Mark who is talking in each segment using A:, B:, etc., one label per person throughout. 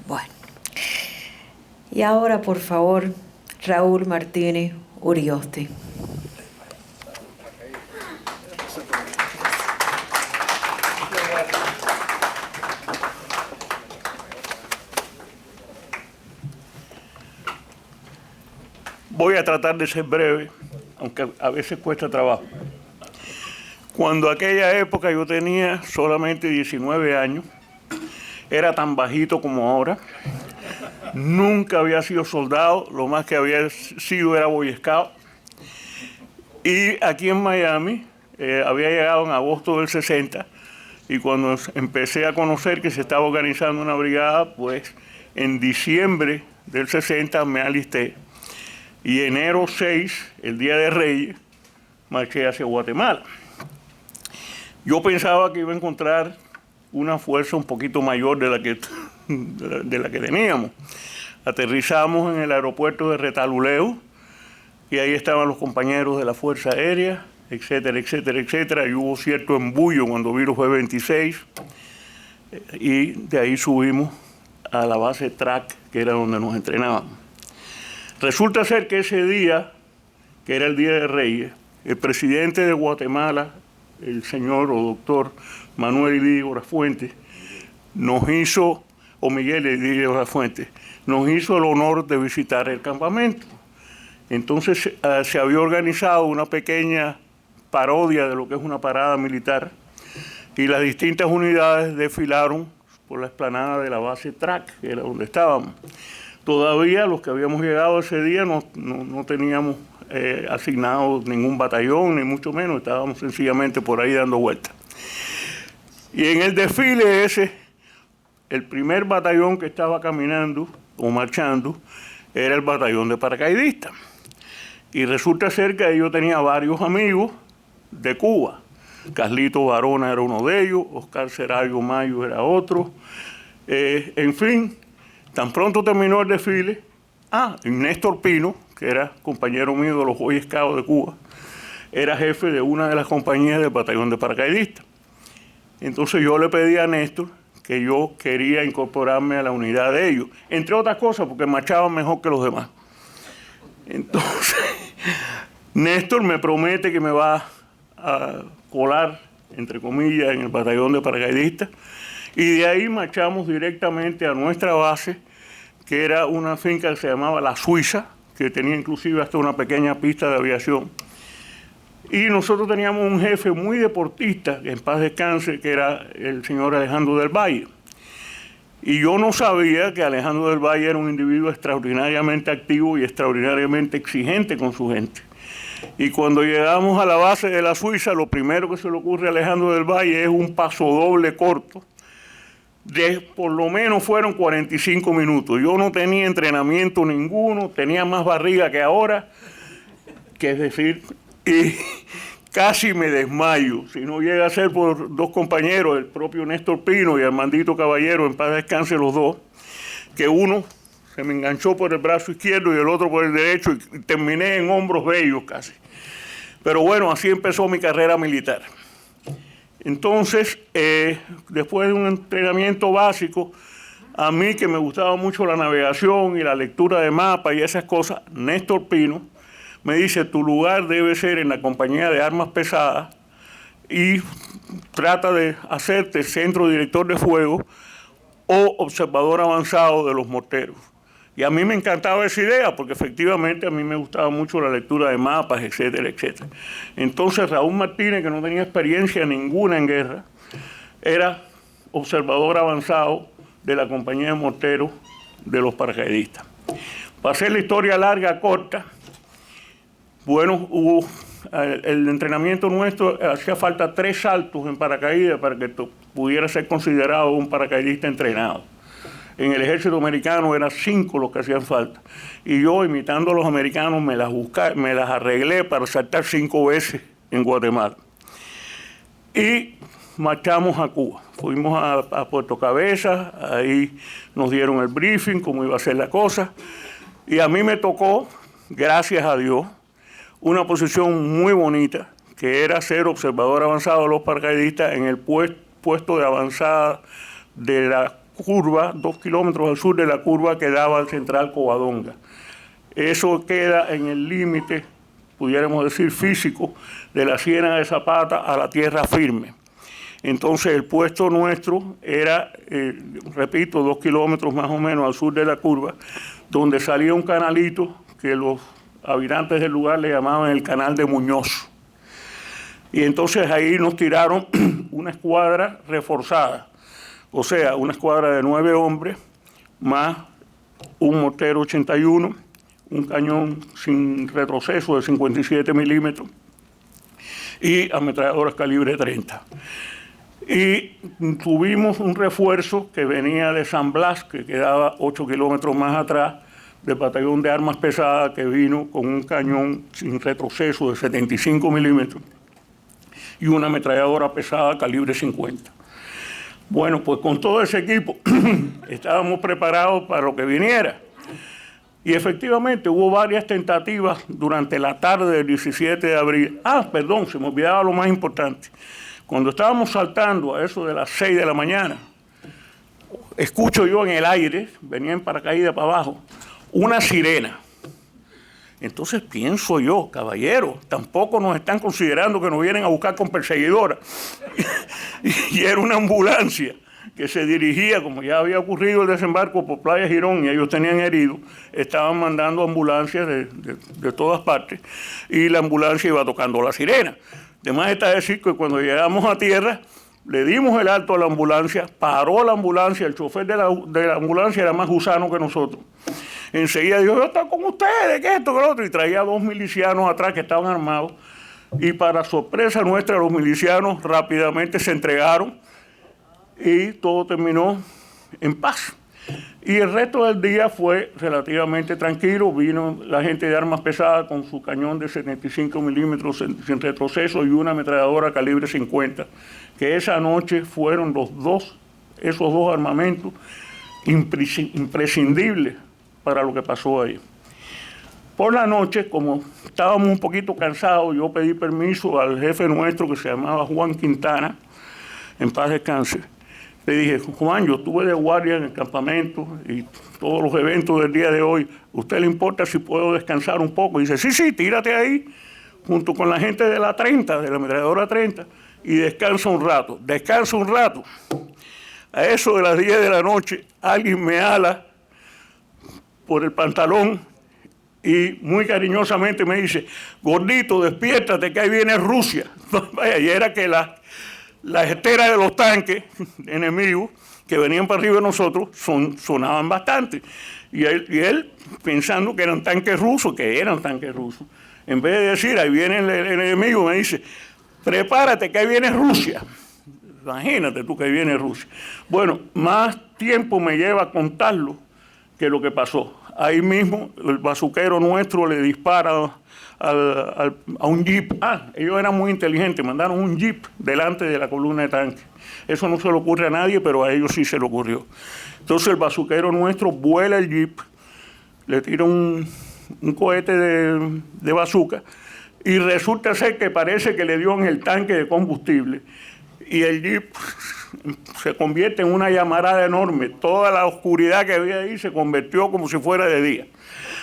A: Bueno. Y ahora, por favor, Raúl Martínez Urioste.
B: Voy a tratar de ser breve, aunque a veces cuesta trabajo. Cuando aquella época yo tenía solamente 19 años, era tan bajito como ahora, nunca había sido soldado, lo más que había sido era Boy Scout. Y aquí en Miami, había llegado en agosto del 60, y cuando empecé a conocer que se estaba organizando una brigada, pues en diciembre del 60 me alisté. Y enero 6, el Día de Reyes, marché hacia Guatemala. Yo pensaba que iba a encontrar una fuerza un poquito mayor de la que teníamos. Aterrizamos en el aeropuerto de Retaluleu y ahí estaban los compañeros de la Fuerza Aérea, etcétera, etcétera, etcétera. Y hubo cierto embullo cuando vi los B-26 y de ahí subimos a la base TRAC, que era donde nos entrenábamos. Resulta ser que ese día, que era el Día de Reyes, el presidente de Guatemala, el señor o doctor Manuel Ilidio Lafuente, nos hizo, o Miguel Ilidio Lafuente, nos hizo el honor de visitar el campamento. Entonces se había organizado una pequeña parodia de lo que es una parada militar y las distintas unidades desfilaron por la explanada de la base TRAC, que era donde estábamos. Todavía los que habíamos llegado ese día no teníamos asignado ningún batallón, ni mucho menos, estábamos sencillamente por ahí dando vueltas. Y en el desfile ese, el primer batallón que estaba caminando o marchando era el batallón de paracaidistas. Y resulta ser que yo tenía varios amigos de Cuba. Carlito Barona era uno de ellos, Oscar Seragio Mayo era otro, en fin. Tan pronto terminó el desfile, Néstor Pino, que era compañero mío de los Boy Scouts de Cuba, era jefe de una de las compañías del batallón de paracaidistas. Entonces yo le pedí a Néstor que yo quería incorporarme a la unidad de ellos, entre otras cosas porque marchaban mejor que los demás. Entonces, Néstor me promete que me va a colar, entre comillas, en el batallón de paracaidistas, y de ahí marchamos directamente a nuestra base, que era una finca que se llamaba La Suiza, que tenía inclusive hasta una pequeña pista de aviación. Y nosotros teníamos un jefe muy deportista, que en paz descanse, que era el señor Alejandro del Valle. Y yo no sabía que Alejandro del Valle era un individuo extraordinariamente activo y extraordinariamente exigente con su gente. Y cuando llegamos a la base de La Suiza, lo primero que se le ocurre a Alejandro del Valle es un pasodoble corto, por lo menos fueron 45 minutos. Yo no tenía entrenamiento ninguno, tenía más barriga que ahora, que es decir, y casi me desmayo. Si no llega a ser por dos compañeros, el propio Néstor Pino y Armandito Caballero, en paz descanse los dos, que uno se me enganchó por el brazo izquierdo y el otro por el derecho y terminé en hombros de ellos casi. Pero bueno, así empezó mi carrera militar. Entonces, después de un entrenamiento básico, a mí que me gustaba mucho la navegación y la lectura de mapas y esas cosas, Néstor Pino me dice, tu lugar debe ser en la compañía de armas pesadas y trata de hacerte centro director de fuego o observador avanzado de los morteros. Y a mí me encantaba esa idea, porque efectivamente a mí me gustaba mucho la lectura de mapas, etcétera, etcétera. Entonces Raúl Martínez, que no tenía experiencia ninguna en guerra, era observador avanzado de la compañía de morteros de los paracaidistas. Para hacer la historia larga, corta, bueno, el entrenamiento nuestro hacía falta 3 saltos en paracaídas para que pudiera ser considerado un paracaidista entrenado. En el ejército americano eran 5 los que hacían falta. Y yo, imitando a los americanos, me las arreglé para saltar 5 veces en Guatemala. Y marchamos a Cuba. Fuimos a Puerto Cabezas, ahí nos dieron el briefing, cómo iba a ser la cosa. Y a mí me tocó, gracias a Dios, una posición muy bonita, que era ser observador avanzado de los paracaidistas en el puesto de avanzada de la curva, 2 kilómetros al sur de la curva que daba al Central Covadonga. Eso queda en el límite, pudiéramos decir, físico, de la Ciénaga de Zapata a la tierra firme. Entonces el puesto nuestro era, repito, 2 kilómetros más o menos al sur de la curva, donde salía un canalito que los habitantes del lugar le llamaban el Canal de Muñoz. Y entonces ahí nos tiraron una escuadra reforzada, o sea, una escuadra de 9 hombres, más un mortero 81, un cañón sin retroceso de 57 milímetros y ametralladoras calibre 30. Y tuvimos un refuerzo que venía de San Blas, que quedaba 8 kilómetros más atrás, del batallón de armas pesadas, que vino con un cañón sin retroceso de 75 milímetros y una ametralladora pesada calibre 50. Bueno, pues con todo ese equipo estábamos preparados para lo que viniera. Y efectivamente hubo varias tentativas durante la tarde del 17 de abril. Perdón, se me olvidaba lo más importante. Cuando estábamos saltando a eso de las 6 de la mañana, escucho yo en el aire, venía en paracaídas para abajo, una sirena. Entonces pienso yo, caballero, tampoco nos están considerando que nos vienen a buscar con perseguidora. Y era una ambulancia que se dirigía, como ya había ocurrido el desembarco por Playa Girón y ellos tenían heridos, estaban mandando ambulancias de todas partes y la ambulancia iba tocando la sirena. Además está decir que cuando llegamos a tierra, le dimos el alto a la ambulancia, paró la ambulancia, el chofer de la ambulancia era más gusano que nosotros. Enseguida dijo, yo estoy con ustedes, que esto, que lo otro, y traía 2 milicianos atrás que estaban armados, y para sorpresa nuestra, los milicianos rápidamente se entregaron, y todo terminó en paz. Y el resto del día fue relativamente tranquilo. Vino la gente de armas pesadas con su cañón de 75 milímetros sin retroceso y una ametralladora calibre 50, que esa noche fueron esos dos armamentos imprescindibles para lo que pasó ahí. Por la noche, como estábamos un poquito cansados, yo pedí permiso al jefe nuestro que se llamaba Juan Quintana, en paz descanse. Le dije, Juan, yo estuve de guardia en el campamento y todos los eventos del día de hoy, ¿usted le importa si puedo descansar un poco? Y dice, sí, tírate ahí, junto con la gente de la 30, de la ametralladora 30, y descansa un rato. Descansa un rato. A eso de las 10 de la noche, alguien me ala por el pantalón y muy cariñosamente me dice, gordito, despiértate que ahí viene Rusia. Vaya, y era que las esteras de los tanques enemigos que venían para arriba de nosotros sonaban bastante. Y él, pensando que eran tanques rusos, en vez de decir, ahí viene el enemigo, me dice, prepárate que ahí viene Rusia. Imagínate tú que ahí viene Rusia. Bueno, más tiempo me lleva a contarlo que lo que pasó. Ahí mismo el bazuquero nuestro le dispara a un jeep. Ellos eran muy inteligentes, mandaron un jeep delante de la columna de tanques. Eso no se le ocurre a nadie, pero a ellos sí se le ocurrió. Entonces el bazuquero nuestro vuela el jeep, le tira un cohete de bazuca y resulta ser que parece que le dio en el tanque de combustible y el jeep se convierte en una llamarada enorme. Toda la oscuridad que había ahí se convirtió como si fuera de día.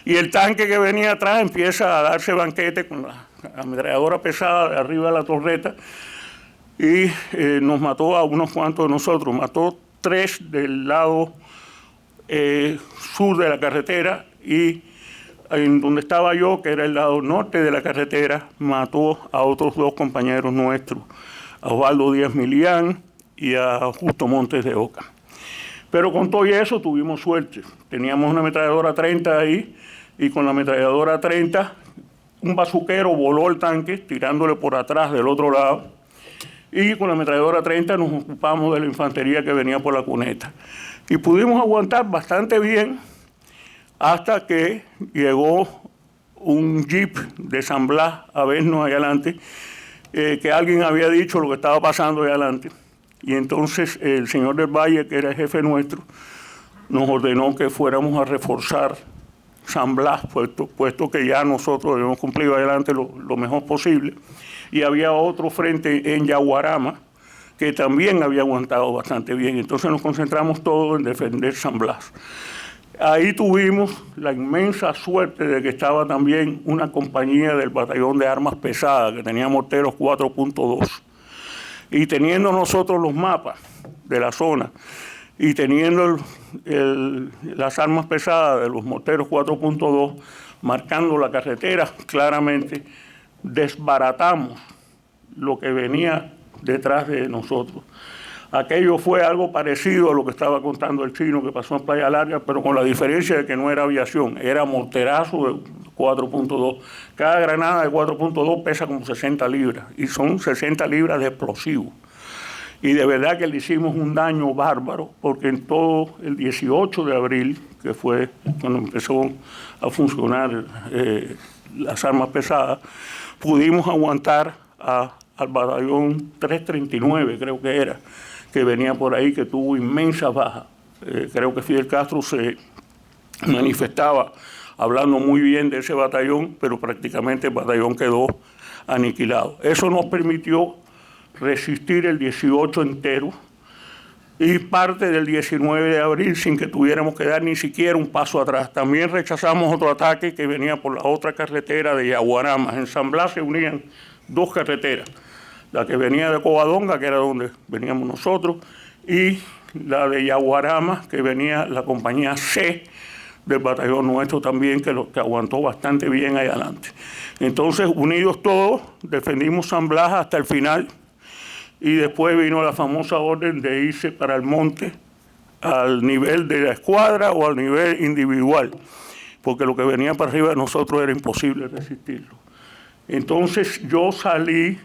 B: Y el tanque que venía atrás empieza a darse banquete con la ametralladora pesada de arriba de la torreta y nos mató a unos cuantos de nosotros. Mató 3 del lado sur de la carretera y en donde estaba yo, que era el lado norte de la carretera, mató a otros 2 compañeros nuestros, a Osvaldo Díaz Milián y a Justo Montes de Oca. Pero con todo eso tuvimos suerte. Teníamos una ametralladora 30 ahí y con la ametralladora 30 un bazuquero voló el tanque tirándole por atrás del otro lado y con la ametralladora 30 nos ocupamos de la infantería que venía por la cuneta. Y pudimos aguantar bastante bien hasta que llegó un jeep de San Blas a vernos allá adelante, que alguien había dicho lo que estaba pasando allá adelante. Y entonces el señor del Valle, que era el jefe nuestro, nos ordenó que fuéramos a reforzar San Blas, puesto que ya nosotros habíamos cumplido adelante lo mejor posible. Y había otro frente en Yaguarama, que también había aguantado bastante bien. Entonces nos concentramos todos en defender San Blas. Ahí tuvimos la inmensa suerte de que estaba también una compañía del batallón de armas pesadas, que tenía morteros 4.2. Y teniendo nosotros los mapas de la zona y teniendo las armas pesadas de los morteros 4.2, marcando la carretera claramente, desbaratamos lo que venía detrás de nosotros. Aquello fue algo parecido a lo que estaba contando el chino que pasó en Playa Larga, pero con la diferencia de que no era aviación, era morterazo de 4.2. Cada granada de 4.2 pesa como 60 libras y son 60 libras de explosivo. Y de verdad que le hicimos un daño bárbaro, porque en todo el 18 de abril, que fue cuando empezó a funcionar las armas pesadas, pudimos aguantar al batallón 339, creo que era, que venía por ahí, que tuvo inmensas bajas. Creo que Fidel Castro se manifestaba hablando muy bien de ese batallón, pero prácticamente el batallón quedó aniquilado. Eso nos permitió resistir el 18 entero y parte del 19 de abril sin que tuviéramos que dar ni siquiera un paso atrás. También rechazamos otro ataque que venía por la otra carretera de Yaguaramas. En San Blas se unían dos carreteras, la que venía de Covadonga, que era donde veníamos nosotros, y la de Yaguaramas, que venía la compañía C del batallón nuestro también, que aguantó bastante bien ahí adelante. Entonces, unidos todos, defendimos San Blas hasta el final, y después vino la famosa orden de irse para el monte al nivel de la escuadra o al nivel individual, porque lo que venía para arriba de nosotros era imposible resistirlo. Entonces yo salí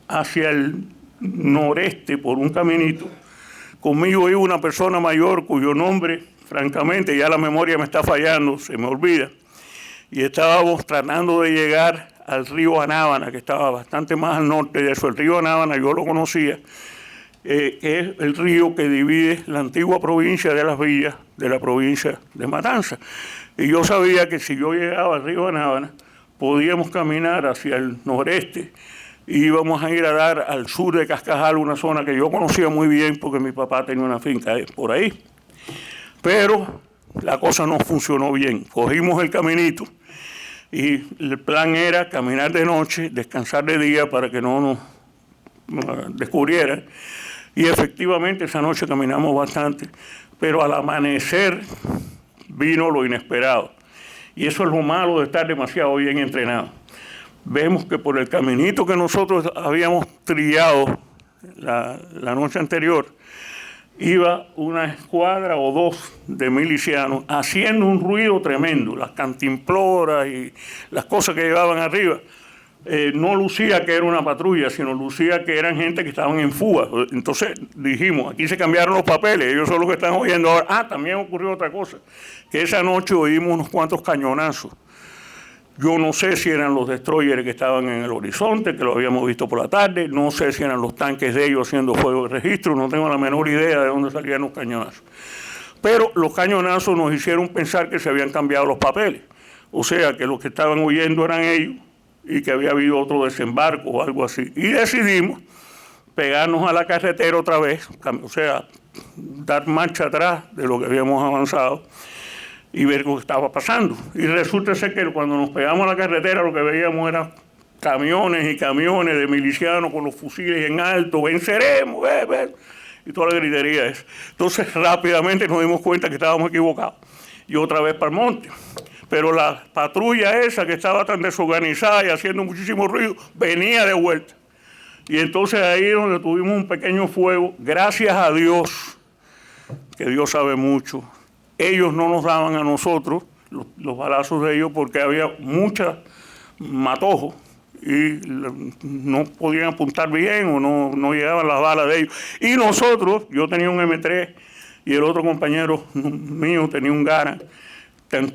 B: hacia el noreste por un caminito. Conmigo iba una persona mayor cuyo nombre, francamente, ya la memoria me está fallando, se me olvida. Y estábamos tratando de llegar al río Anábana, que estaba bastante más al norte de eso. El río Anábana yo lo conocía, que es el río que divide la antigua provincia de Las Villas de la provincia de Matanzas. Y yo sabía que si yo llegaba al río Anábana, podíamos caminar hacia el noreste y íbamos a ir a dar al sur de Cascajal, una zona que yo conocía muy bien porque mi papá tenía una finca por ahí. Pero la cosa no funcionó bien. Cogimos el caminito y el plan era caminar de noche, descansar de día para que no nos descubrieran. Y efectivamente esa noche caminamos bastante, pero al amanecer vino lo inesperado. Y eso es lo malo de estar demasiado bien entrenado. Vemos que por el caminito que nosotros habíamos trillado la noche anterior, iba una escuadra o dos de milicianos haciendo un ruido tremendo, las cantimploras y las cosas que llevaban arriba. No lucía que era una patrulla, sino lucía que eran gente que estaban en fuga. Entonces dijimos, aquí se cambiaron los papeles, ellos son los que están oyendo ahora. También ocurrió otra cosa, que esa noche oímos unos cuantos cañonazos. Yo no sé si eran los destroyers que estaban en el horizonte, que lo habíamos visto por la tarde, no sé si eran los tanques de ellos haciendo fuego de registro, no tengo la menor idea de dónde salían los cañonazos. Pero los cañonazos nos hicieron pensar que se habían cambiado los papeles, o sea, que los que estaban huyendo eran ellos y que había habido otro desembarco o algo así. Y decidimos pegarnos a la carretera otra vez, o sea, dar marcha atrás de lo que habíamos avanzado y ver lo que estaba pasando. Y resulta ser que cuando nos pegamos a la carretera lo que veíamos eran camiones y camiones de milicianos con los fusiles en alto, venceremos, y toda la gritería esa. Entonces rápidamente nos dimos cuenta que estábamos equivocados y otra vez para el monte. Pero la patrulla esa que estaba tan desorganizada y haciendo muchísimo ruido, venía de vuelta. Y entonces ahí es donde tuvimos un pequeño fuego, gracias a Dios, que Dios sabe mucho. Ellos no nos daban a nosotros los balazos de ellos porque había mucha matojo y no podían apuntar bien o no llegaban las balas de ellos. Y nosotros, yo tenía un M3 y el otro compañero mío tenía un Garand,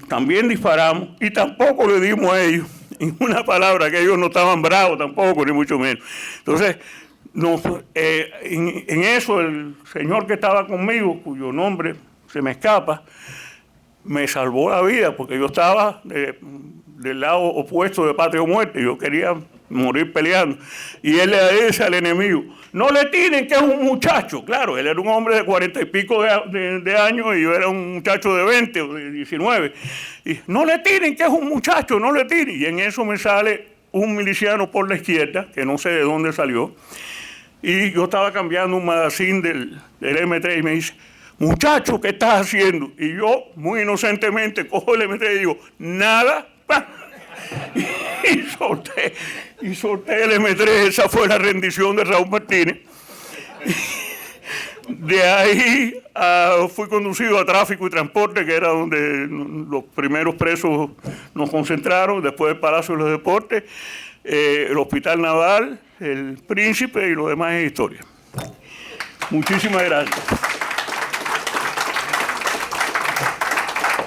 B: también disparamos y tampoco le dimos a ellos en una palabra, que ellos no estaban bravos tampoco, ni mucho menos. Entonces, en eso el señor que estaba conmigo, cuyo nombre se me escapa, me salvó la vida porque yo estaba del lado opuesto de patria o muerte. Yo quería morir peleando. Y él le dice al enemigo, no le tiren que es un muchacho. Claro, él era un hombre de 40 y pico de años y yo era un muchacho de 20 o de 19. Y no le tiren que es un muchacho, no le tiren. Y en eso me sale un miliciano por la izquierda, que no sé de dónde salió, y yo estaba cambiando un magazine del M3 y me dice, muchacho, ¿qué estás haciendo? Y yo, muy inocentemente, cojo el M3 y digo, nada, y solté el M3. Esa fue la rendición de Raúl Martínez. De ahí fui conducido a Tráfico y Transporte, que era donde los primeros presos nos concentraron, después el Palacio de los Deportes, el Hospital Naval, el Príncipe y lo demás es historia. Muchísimas gracias.